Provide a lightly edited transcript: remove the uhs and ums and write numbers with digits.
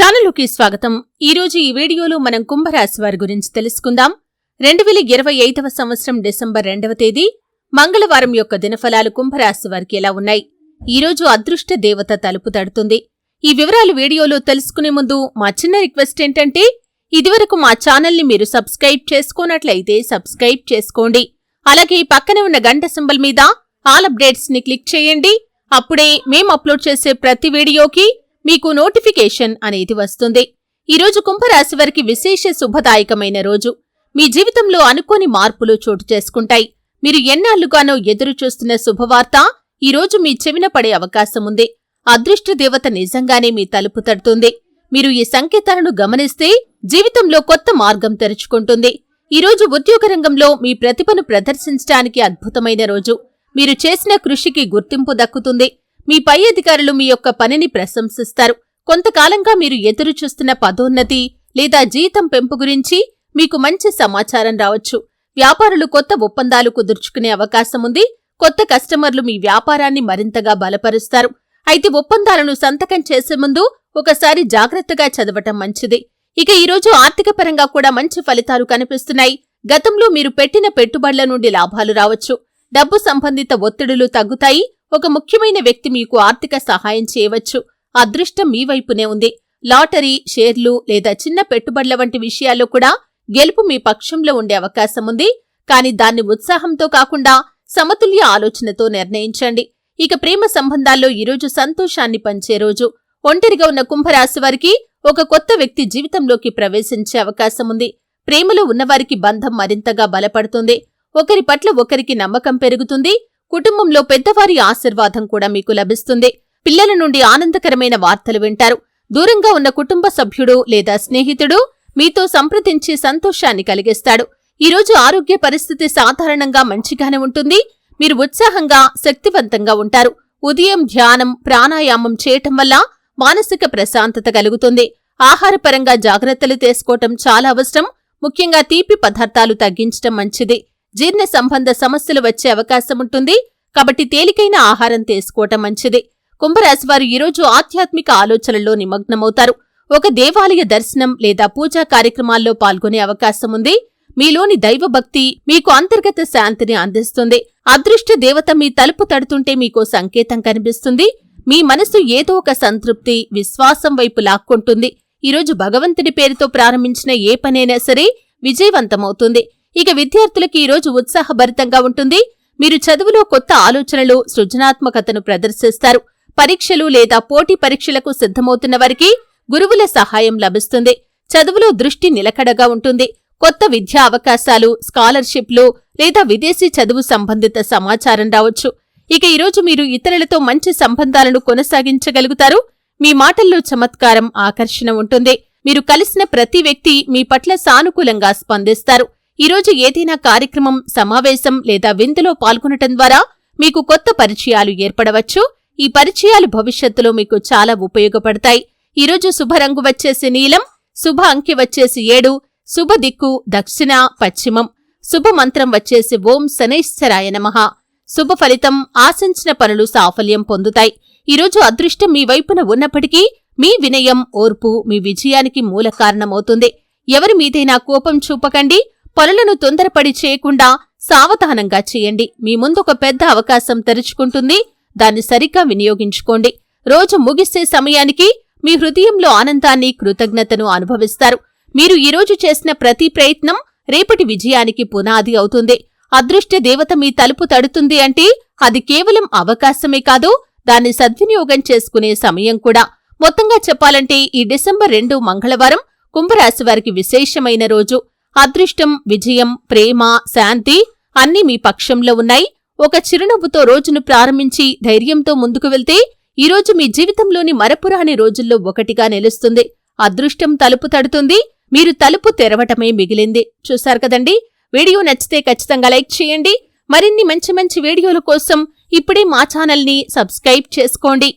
ఛానలుకి స్వాగతం. ఈరోజు ఈ వీడియోలో మనం కుంభరాశి వారి గురించి తెలుసుకుందాం. 2025వ సంవత్సరం డిసెంబర్ 2వ తేదీ మంగళవారం యొక్క దినఫలాలు కుంభరాశి వారికి ఎలా ఉన్నాయి? ఈరోజు అదృష్ట దేవత తలుపు తడుతుంది. ఈ వివరాలు వీడియోలో తెలుసుకునే ముందు మా చిన్న రిక్వెస్ట్ ఏంటంటే, ఇదివరకు మా ఛానల్ని మీరు సబ్స్క్రైబ్ చేసుకోనట్లయితే సబ్స్క్రైబ్ చేసుకోండి. అలాగే పక్కనే ఉన్న గంట సింబల్ మీద ఆల్ అప్డేట్స్ ని క్లిక్ చేయండి. అప్పుడే మేము అప్లోడ్ చేసే ప్రతి వీడియోకి మీకు నోటిఫికేషన్ అనేది వస్తుంది. ఈరోజు కుంభరాశి వారికి విశేష శుభదాయకమైన రోజు. మీ జీవితంలో అనుకోని మార్పులు చోటు చేసుకుంటాయి. మీరు ఎన్నాళ్లుగానో ఎదురు చూస్తున్న శుభవార్త ఈరోజు మీ చెవిన పడే అవకాశం ఉంది. అదృష్ట దేవత నిజంగానే మీ తలుపు తడుతుంది. మీరు ఈ సంకేతాలను గమనిస్తే జీవితంలో కొత్త మార్గం తెరుచుకుంటుంది. ఈరోజు ఉద్యోగ రంగంలో మీ ప్రతిభను ప్రదర్శించడానికి అద్భుతమైన రోజు. మీరు చేసిన కృషికి గుర్తింపు దక్కుతుంది. మీ పై అధికారులు మీ యొక్క పనిని ప్రశంసిస్తారు. కొంతకాలంగా మీరు ఎదురు చూస్తున్న పదోన్నతి లేదా జీతం పెంపు గురించి మీకు మంచి సమాచారం రావచ్చు. వ్యాపారులు కొత్త ఒప్పందాలు కుదుర్చుకునే అవకాశం ఉంది. కొత్త కస్టమర్లు మీ వ్యాపారాన్ని మరింతగా బలపరుస్తారు. అయితే ఒప్పందాలను సంతకం చేసే ముందు ఒకసారి జాగ్రత్తగా చదవటం మంచిది. ఇక ఈరోజు ఆర్థిక పరంగా కూడా మంచి ఫలితాలు కనిపిస్తున్నాయి. గతంలో మీరు పెట్టిన పెట్టుబడుల నుండి లాభాలు రావచ్చు. డబ్బు సంబంధిత ఒత్తిడులు తగ్గుతాయి. ఒక ముఖ్యమైన వ్యక్తి మీకు ఆర్థిక సహాయం చేయవచ్చు. అదృష్టం మీ వైపునే ఉంది. లాటరీ, షేర్లు లేదా చిన్న పెట్టుబడుల వంటి విషయాల్లో కూడా గెలుపు మీ పక్షంలో ఉండే అవకాశం ఉంది. కానీ దాన్ని ఉత్సాహంతో కాకుండా సమతుల్య ఆలోచనతో నిర్ణయించండి. ఇక ప్రేమ సంబంధాల్లో ఈరోజు సంతోషాన్ని పంచే రోజు. ఒంటరిగా ఉన్న కుంభరాశి వారికి ఒక కొత్త వ్యక్తి జీవితంలోకి ప్రవేశించే అవకాశం ఉంది. ప్రేమలో ఉన్నవారికి బంధం మరింతగా బలపడుతుంది. ఒకరి పట్ల ఒకరికి నమ్మకం పెరుగుతుంది. కుటుంబంలో పెద్దవారి ఆశీర్వాదం కూడా మీకు లభిస్తుంది. పిల్లల నుండి ఆనందకరమైన వార్తలు వింటారు. దూరంగా ఉన్న కుటుంబ సభ్యుడు లేదా స్నేహితుడు మీతో సంప్రదించి సంతోషాన్ని కలిగిస్తాడు. ఈరోజు ఆరోగ్య పరిస్థితి సాధారణంగా మంచిగానే ఉంటుంది. మీరు ఉత్సాహంగా, శక్తివంతంగా ఉంటారు. ఉదయం ధ్యానం, ప్రాణాయామం చేయటం వల్ల మానసిక ప్రశాంతత కలుగుతుంది. ఆహారపరంగా జాగ్రత్తలు తీసుకోవటం చాలా అవసరం. ముఖ్యంగా తీపి పదార్థాలు తగ్గించటం మంచిది. జీర్ణ సంబంధ సమస్యలు వచ్చే అవకాశం ఉంటుంది. కాబట్టి తేలికైన ఆహారం తీసుకోవటం మంచిది. కుంభరాశివారు ఈరోజు ఆధ్యాత్మిక ఆలోచనల్లో నిమగ్నమవుతారు. ఒక దేవాలయ దర్శనం లేదా పూజా కార్యక్రమాల్లో పాల్గొనే అవకాశం ఉంది. మీలోని దైవభక్తి మీకు అంతర్గత శాంతిని అందిస్తుంది. అదృష్ట దేవత మీ తలుపు తడుతుంటే మీకు సంకేతం కనిపిస్తుంది. మీ మనసు ఏదో ఒక సంతృప్తి, విశ్వాసం వైపు లాక్కొంటుంది. ఈరోజు భగవంతుడి పేరుతో ప్రారంభించిన ఏ పనైనా సరే విజయవంతమవుతుంది. ఇక విద్యార్థులకి ఈరోజు ఉత్సాహభరితంగా ఉంటుంది. మీరు చదువులో కొత్త ఆలోచనలు, సృజనాత్మకతను ప్రదర్శిస్తారు. పరీక్షలు లేదా పోటీ పరీక్షలకు సిద్ధమవుతున్న వారికి గురువుల సహాయం లభిస్తుంది. చదువులో దృష్టి నిలకడగా ఉంటుంది. కొత్త విద్యా అవకాశాలు, స్కాలర్షిప్లు లేదా విదేశీ చదువు సంబంధిత సమాచారం రావచ్చు. ఇక ఈరోజు మీరు ఇతరులతో మంచి సంబంధాలను కొనసాగించగలుగుతారు. మీ మాటల్లో చమత్కారం, ఆకర్షణ ఉంటుంది. మీరు కలిసిన ప్రతి వ్యక్తి మీ పట్ల సానుకూలంగా స్పందిస్తారు. ఈరోజు ఏదైనా కార్యక్రమం, సమావేశం లేదా విందులో పాల్గొనటం ద్వారా మీకు కొత్త పరిచయాలు ఏర్పడవచ్చు. ఈ పరిచయాలు భవిష్యత్తులో మీకు చాలా ఉపయోగపడతాయి. ఈరోజు శుభరంగు వచ్చేసి నీలం, శుభ అంకె వచ్చేసి 7, శుభ దిక్కు దక్షిణ, పశ్చిమం, శుభ మంత్రం వచ్చేసి ఓం శనైశ్చరాయ నమః. శుభ ఫలితం, ఆశించిన పనులు సాఫల్యం పొందుతాయి. ఈరోజు అదృష్టం మీ వైపున ఉన్నప్పటికీ మీ వినయం, ఓర్పు మీ విజయానికి మూల కారణమవుతుంది. ఎవరి మీదైనా కోపం చూపకండి. పనులను తొందరపడి చేయకుండా సావధానంగా చేయండి. మీ ముందొక పెద్ద అవకాశం తెరుచుకుంటుంది. దాన్ని సరిగ్గా వినియోగించుకోండి. రోజు ముగిసే సమయానికి మీ హృదయంలో ఆనందాన్ని, కృతజ్ఞతను అనుభవిస్తారు. మీరు ఈరోజు చేసిన ప్రతి ప్రయత్నం రేపటి విజయానికి పునాది అవుతుంది. అదృష్ట దేవత మీ తలుపు తడుతుంది అంటే అది కేవలం అవకాశమే కాదు, దాన్ని సద్వినియోగం చేసుకునే సమయం కూడా. మొత్తంగా చెప్పాలంటే ఈ డిసెంబర్ 2 మంగళవారం కుంభరాశి వారికి విశేషమైన రోజు. అదృష్టం, విజయం, ప్రేమ, శాంతి అన్నీ మీ పక్షంలో ఉన్నాయి. ఒక చిరునవ్వుతో రోజును ప్రారంభించి ధైర్యంతో ముందుకు వెళ్తే ఈరోజు మీ జీవితంలోని మరపురాని రోజుల్లో ఒకటిగా నిలుస్తుంది. అదృష్టం తలుపు తడుతుంది. మీరు తలుపు తెరవటమే మిగిలింది. చూశారు కదండి. వీడియో నచ్చితే ఖచ్చితంగా లైక్ చేయండి. మరిన్ని మంచి మంచి వీడియోల కోసం ఇప్పుడే మా ఛానల్ని సబ్స్క్రైబ్ చేసుకోండి.